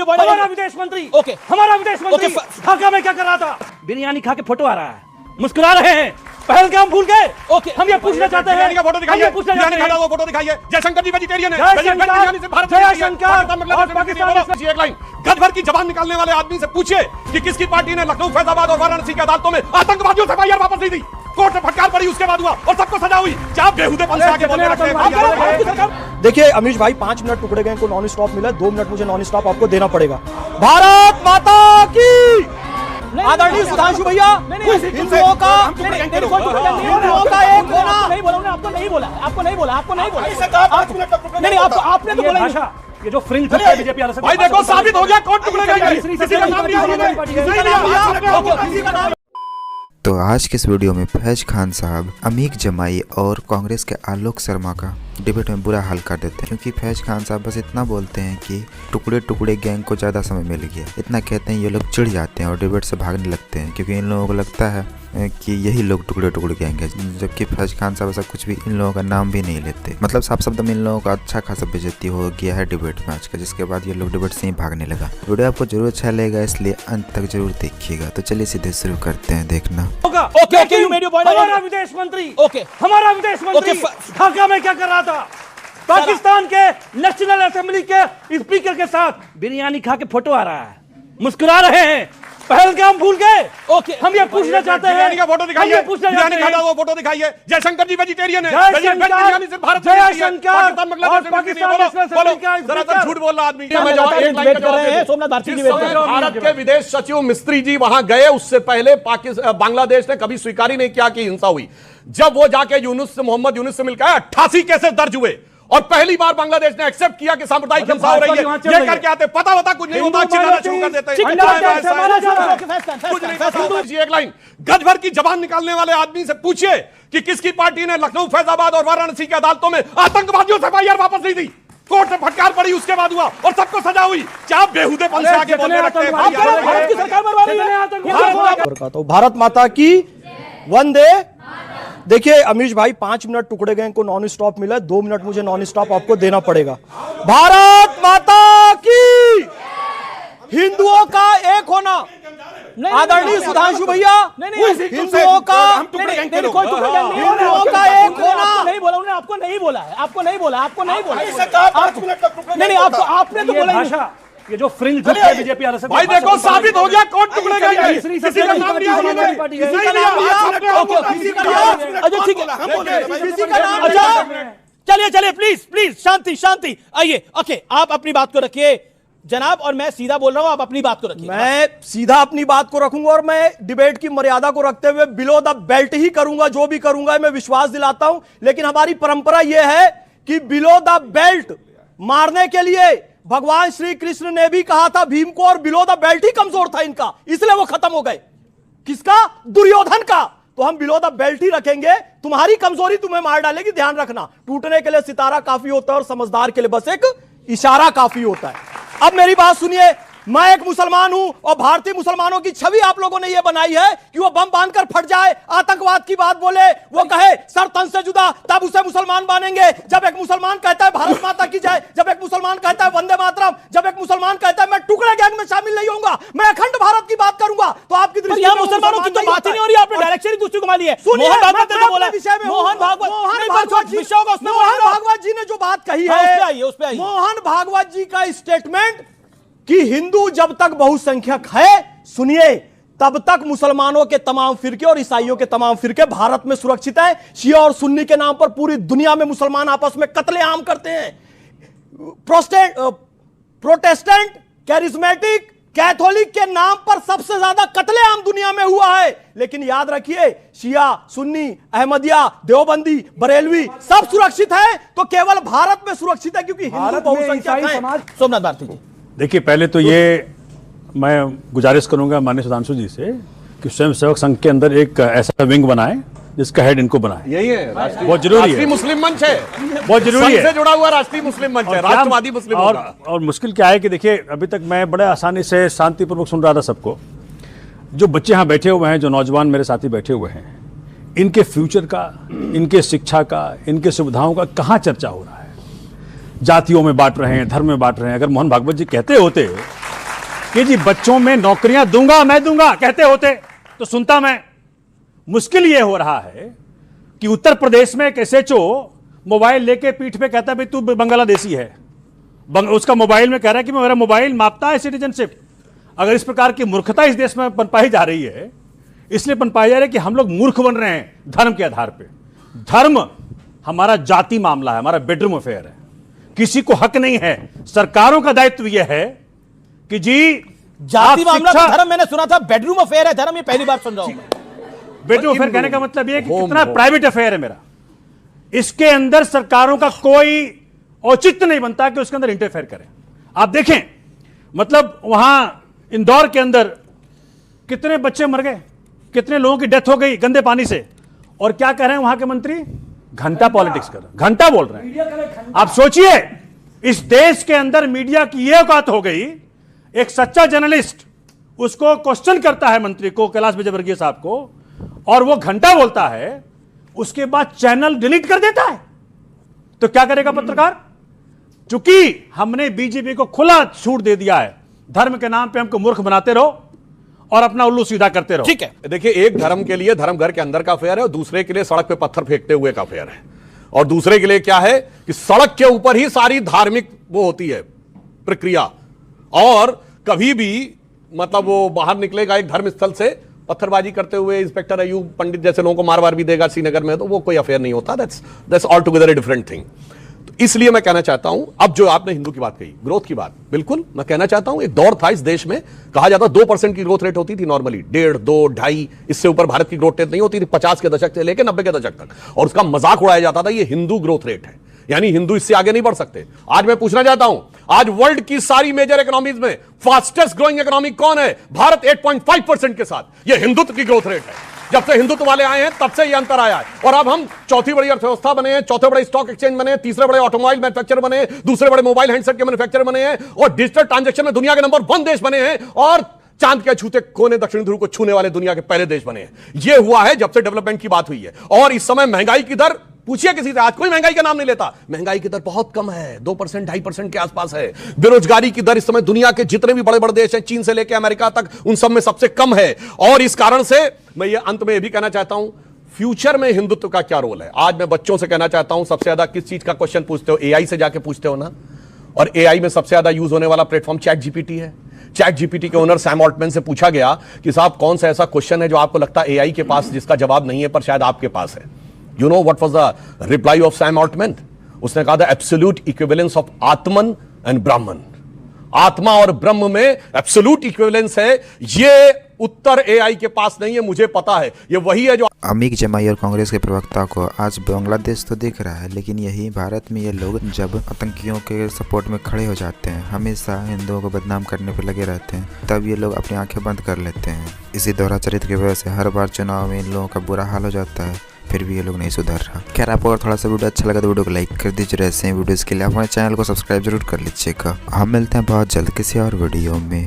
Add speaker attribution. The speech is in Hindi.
Speaker 1: बॉय
Speaker 2: हमारा विदेश मंत्री
Speaker 1: ओके
Speaker 2: हमारा विदेश मंत्री ढाका में क्या कर रहा था? बिरयानी खा के फोटो आ रहा है, मुस्कुरा रहे हैं, पहलगाम भूल गए।
Speaker 1: ओके
Speaker 2: हम ये पूछना चाहते हैं,
Speaker 3: का फोटो दिखाइए, बिरयानी खाता हुआ फोटो दिखाइए। जयशंकर जी वेजिटेरियन है, बिरयानी से भारत और पाकिस्तान। एक लाइन गद भर की जबान निकालने वाले आदमी से पूछिए कि किसकी पार्टी ने लखनऊ, फैजाबाद और वाराणसी की अदालतों में आतंकवादियों से एफआईआर वापस ली थी। कोर्ट से फटकार पड़ी, उसके बाद हुआ और सबको सजा हुई। क्या बेहुदेपन से आगे बोलने रखे हैं?
Speaker 4: देखिए अमीश भाई 5 मिनट टुकड़े गए को नॉन स्टॉप मिला, 2 मिनट मुझे नॉन स्टॉप आपको देना पड़ेगा। भारत माता की आदरणीय सुधांशु भैया, हिंदुओं का एक होना।
Speaker 1: नहीं बोला, आपको नहीं बोला, आपको नहीं बोला, आपको नहीं बोला। नहीं आपने तो बोला
Speaker 2: भाषा, ये जो फ्रिंज बीजेपी वाले
Speaker 3: भाई देखो साबित हो गया, कोर्ट टुकड़े गए, किसी का नाम नहीं।
Speaker 5: तो आज के इस वीडियो में फैज खान साहब अमीक जमाई और कांग्रेस के आलोक शर्मा का डिबेट में बुरा हाल कर देते हैं, क्योंकि फैज खान साहब बस इतना बोलते हैं कि टुकड़े टुकड़े गैंग को ज़्यादा समय मिल गया, इतना कहते हैं ये लोग चिढ़ जाते हैं और डिबेट से भागने लगते हैं, क्योंकि इन लोगों को लगता है कि यही लोग टुकड़े टुकड़े गैंग है, जबकि फैज खान साहब ऐसा कुछ भी इन लोगों का नाम भी नहीं लेते। मतलब साफ शब्द में इन लोगों का अच्छा खासा बेइज्जती हो गया है डिबेट में आज का, जिसके बाद ये लोग डिबेट से ही भागने लगा। वीडियो आपको जरूर अच्छा लगेगा, इसलिए अंत तक जरूर देखिएगा। तो चलिए सीधे शुरू करते हैं देखना।
Speaker 1: Okay you made your point.
Speaker 2: हमारा विदेश मंत्री
Speaker 1: ओके
Speaker 2: हमारा विदेश मंत्री ढाका में क्या कर रहा था? पाकिस्तान के नेशनल असेंबली के स्पीकर के साथ बिरयानी खा के फोटो आ रहा है, मुस्कुरा रहे हैं, पहलगाम भूल गए।
Speaker 1: ओके
Speaker 2: हम ये पूछना चाहते हैं,
Speaker 3: बिरयानी का फोटो दिखाइए, बिरयानी खाता हुआ फोटो दिखाइए। जयशंकर जी वेजिटेरियन है, बिरयानी से भारत दरअसल झूठ बोल रहा आदमी। भारत के विदेश सचिव मिस्त्री जी वहां गए, उससे पहले बांग्लादेश ने कभी स्वीकार ही नहीं किया कि हिंसा हुई। जब वो जाके मोहम्मद यूनुस से मिलकर 88 केसेस दर्ज हुए और पहली बार बांग्लादेश ने एक्सेप्ट किया कि सामुदायिक हिंसा हो रही है। ये करके आते पता कुछ नहीं होता, चिल्लाना शुरू कर देते हैं। एक लाइन गद भर की जबान निकालने वाले आदमी से पूछिए कि किसकी पार्टी ने लखनऊ, फैजाबाद और वाराणसी की अदालतों में आतंकवादियों से एफआईआर वापस ली थी। कोर्ट से फटकार पड़ी, उसके बाद हुआ और सबको सजा हुई। क्या बेहुदेपन से आगे बोलने रखे हैं?
Speaker 4: भारत माता की वंदे। देखिए अमीश भाई 5 मिनट टुकड़े गए को नॉन स्टॉप मिला, 2 मिनट मुझे नॉन स्टॉप आपको देना पड़ेगा। भारत माता की हिंदुओं का एक होना। आदरणीय सुधांशु भैया, हिंदुओं का एक होना।
Speaker 1: नहीं बोला, आपको नहीं बोला, आपको नहीं बोला, आपको नहीं बोला। नहीं आपको, आपने तो बोला।
Speaker 2: भाषा, ये जो फ्रिंज बीजेपी वाले
Speaker 3: भाई देखो साबित हो गया, कोर्ट टुकड़े गए, किसी का नाम नहीं।
Speaker 1: चलिए चलिए प्लीज प्लीज शांति शांति। आइए ओके, आप अपनी बात को रखिए जनाब, और मैं सीधा बोल रहा हूं, आप अपनी बात को रखिए।
Speaker 4: मैं सीधा अपनी बात को रखूंगा और मैं डिबेट की मर्यादा को रखते हुए बिलो द बेल्ट ही करूंगा। जो भी करूंगा मैं विश्वास दिलाता हूं, लेकिन हमारी परंपरा यह है कि बिलो द बेल्ट मारने के लिए भगवान श्री कृष्ण ने भी कहा था भीम को, और बिलो द बेल्ट ही कमजोर था इनका, इसलिए वो खत्म हो गए। किसका? दुर्योधन का। तो हम बिलो द बेल्ट ही रखेंगे। तुम्हारी कमजोरी तुम्हें मार डालेगी, ध्यान रखना। टूटने के लिए सितारा काफी होता है और समझदार के लिए बस एक इशारा काफी होता है। अब मेरी बात सुनिए, मैं एक मुसलमान हूं और भारतीय मुसलमानों की छवि आप लोगों ने यह बनाई है कि वो बम बांधकर फट जाए, आतंकवाद की बात बोले, वो कहे सर तन से जुदा, तब उसे मुसलमान मानेंगे। जब एक मुसलमान कहता है भारत माता की जय, जब एक मुसलमान कहता है वंदे मातरम, जब एक मुसलमान कहता है मैं टुकड़े गैंग में शामिल नहीं होऊंगा, मैं अखंड भारत की बात करूंगा, तो आपकी दृष्टि में
Speaker 1: मुसलमानों की तो बात ही नहीं हो रही, आपने डायरेक्शन ही दूसरी घुमा ली है। मोहन भागवत ने बोला विषय में, मोहन
Speaker 4: भागवत जी ने जो बात कही है, मोहन भागवत जी का स्टेटमेंट कि हिंदू जब तक बहुसंख्यक है, सुनिए, तब तक मुसलमानों के तमाम फिरके और ईसाइयों के तमाम फिरके भारत में सुरक्षित है। शिया और सुन्नी के नाम पर पूरी दुनिया में मुसलमान आपस में कत्लेआम करते हैं। प्रोटेस्टेंट, कैरिज्मेटिक, कैथोलिक के नाम पर सबसे ज्यादा कत्लेआम दुनिया में हुआ है। लेकिन याद रखिए, शिया, सुन्नी, अहमदिया, देवबंदी, बरेलवी सब सुरक्षित है, तो केवल भारत में सुरक्षित है क्योंकि हिंदू बहुसंख्यक है।
Speaker 1: सोमनाथ भारती जी,
Speaker 6: देखिए पहले तो ये मैं गुजारिश करूंगा माननीय सुधांशु जी से कि स्वयं सेवक संघ के अंदर एक ऐसा विंग बनाए जिसका हेड इनको बनाए।
Speaker 3: यही है,
Speaker 6: बहुत जरूरी है।
Speaker 3: राष्ट्रीय मुस्लिम मंच है,
Speaker 6: बहुत जरूरी है,
Speaker 3: से जुड़ा हुआ राष्ट्रीय मुस्लिम मंच है, राष्ट्रवादी मुस्लिम।
Speaker 6: और मुश्किल क्या है कि देखिए अभी तक मैं बड़े आसानी से शांतिपूर्वक सुन रहा था सबको। जो बच्चे यहाँ बैठे हुए हैं, जो नौजवान मेरे साथी बैठे हुए हैं, इनके फ्यूचर का, इनके शिक्षा का, इनके सुविधाओं का कहाँ चर्चा हो रहा है? जातियों में बांट रहे हैं, धर्म में बांट रहे हैं। अगर मोहन भागवत जी कहते होते कि जी बच्चों में नौकरियां दूंगा मैं दूंगा कहते होते तो सुनता मैं। मुश्किल यह हो रहा है कि उत्तर प्रदेश में एक एसएचओ मोबाइल लेके पीठ पे कहता है भाई तू बांग्लादेशी है, उसका मोबाइल में कह रहा है कि मेरा मोबाइल मापता है सिटीजनशिप। अगर इस प्रकार की मूर्खता इस देश में पनपाई जा रही है, इसलिए पनपाई जा रही है कि हम लोग मूर्ख बन रहे हैं धर्म के आधार पे। धर्म हमारा जाति मामला है, हमारा बेडरूम अफेयर है, किसी को हक नहीं है। सरकारों का दायित्व यह है कि जी
Speaker 1: जाति मामला तो धर्म, मैंने सुना था बेडरूम अफेयर है धर्म, ये पहली बार सुन रहा हूं।
Speaker 6: बेडरूम अफेयर कहने का मतलब यह है कि कितना प्राइवेट अफेयर है मेरा, इसके अंदर सरकारों का कोई औचित्य नहीं बनता कि उसके अंदर इंटरफेयर करें। आप देखें, मतलब वहां इंदौर के अंदर कितने बच्चे मर गए, कितने लोगों की डेथ हो गई गंदे पानी से, और क्या कह रहे हैं वहां के मंत्री? घंटा पॉलिटिक्स कर रहे हैं, घंटा बोल रहे हैं। आप सोचिए, इस देश के अंदर मीडिया की यह औकात हो गई, एक सच्चा जर्नलिस्ट उसको क्वेश्चन करता है मंत्री को, कैलाश विजयवर्गीय साहब को, और वो घंटा बोलता है, उसके बाद चैनल डिलीट कर देता है। तो क्या करेगा पत्रकार? चूंकि हमने बीजेपी को खुला छूट दे दिया है, धर्म के नाम पे हमको मूर्ख बनाते रहो और अपना उल्लू सीधा करते रहो।
Speaker 1: ठीक है,
Speaker 3: देखिए, एक धर्म के लिए धर्म घर के अंदर का अफेयर है और दूसरे के लिए सड़क पे पत्थर फेंकते हुए का अफेयर है। और दूसरे के लिए क्या है कि सड़क के ऊपर ही सारी धार्मिक वो होती है प्रक्रिया, और कभी भी मतलब वो बाहर निकलेगा एक धर्म स्थल से पत्थरबाजी करते हुए इंस्पेक्टर अयूब पंडित जैसे लोगों को मार वार भी देगा श्रीनगर में, तो वो कोई अफेयर नहीं होता। That's all together a different thing. तो इसलिए मैं कहना चाहता हूं, अब जो आपने हिंदू की बात कही, ग्रोथ की बात, बिल्कुल मैं कहना चाहता हूं, एक दौर था इस देश में, कहा जाता 2% की ग्रोथ रेट होती थी नॉर्मली, 1.5, 2, 2.5, इससे ऊपर भारत की ग्रोथ रेट नहीं होती थी 50 के दशक से लेकर 90 के दशक तक, और उसका मजाक उड़ाया जाता था ये हिंदू ग्रोथ रेट है, यानी हिंदू इससे आगे नहीं बढ़ सकते। आज मैं पूछना चाहता हूं, आज वर्ल्ड की सारी मेजर इकोनॉमीज में फास्टेस्ट ग्रोइंग इकोनॉमी कौन है? भारत 8.5% के साथ। यह हिंदुत्व की ग्रोथ रेट है। जब से हिंदुत्व वाले आए हैं तब से यह अंतर आया है, और अब हम चौथी बड़ी अर्थव्यवस्था बने हैं, चौथे बड़े स्टॉक एक्सचेंज बने हैं, तीसरे बड़े ऑटोमोबाइल मैन्युफैक्चर बने हैं, दूसरे बड़े मोबाइल हैंडसेट के मैन्युफैक्चर बने हैं, और डिजिटल ट्रांजैक्शन में दुनिया के नंबर 1 देश बने हैं, और चांद के छूते कोने दक्षिण ध्रुव को छूने वाले दुनिया के पहले देश बने हैं। यह हुआ है जब से डेवलपमेंट की बात हुई है। और इस समय महंगाई की दर, पूछिए किसी से, आज कोई महंगाई का नाम नहीं लेता। महंगाई की दर बहुत कम है, 2%, 2.5% के आसपास है। बेरोजगारी की दर इस समय दुनिया के जितने भी बड़े बड़े देश हैं, चीन से लेकर अमेरिका तक, उन सब में सबसे कम है। और इस कारण से मैं ये अंत में यह भी कहना चाहता हूं, फ्यूचर में हिंदुत्व का क्या रोल है। आज मैं बच्चों से कहना चाहता हूं, सबसे ज्यादा किस चीज का क्वेश्चन पूछते हो? एआई से जाके पूछते हो ना। और एआई में सबसे ज्यादा यूज होने वाला प्लेटफॉर्म चैट जीपीटी है। चैट जीपीटी के ओनर सैम ऑल्टमैन से पूछा गया कि साहब कौन सा ऐसा क्वेश्चन है जो आपको लगता है एआई के पास जिसका जवाब नहीं है पर शायद आपके पास है? You know what was the reply of Sam Altman? उसने कहा था absolute equivalence of Atman and ब्राह्मण। आत्मा और ब्रह्म में एब्सोल्यूट इक्विवेलेंस है, ये उत्तर एआई के पास नहीं है, मुझे पता है। ये वही है जो
Speaker 5: अमीक जमाई और कांग्रेस के प्रवक्ता को आज बांग्लादेश तो दिख रहा है, लेकिन यही भारत में ये लोग जब आतंकियों के सपोर्ट में खड़े हो जाते हैं, हमेशा हिंदुओं को बदनाम करने पर लगे रहते हैं, तब ये लोग अपनी आंखें बंद कर लेते हैं। इसी दोहरा चरित्र की वजह से हर बार चुनाव में इन लोगों का बुरा हाल हो जाता है, फिर भी ये लोग नहीं सुधर रहा। खैर, आपको अगर थोड़ा सा वीडियो अच्छा लगा तो वीडियो को लाइक कर दीजिए। ऐसे वीडियोस के लिए हमारे चैनल को सब्सक्राइब जरूर कर लीजिएगा। हम मिलते हैं बहुत जल्द किसी और वीडियो में।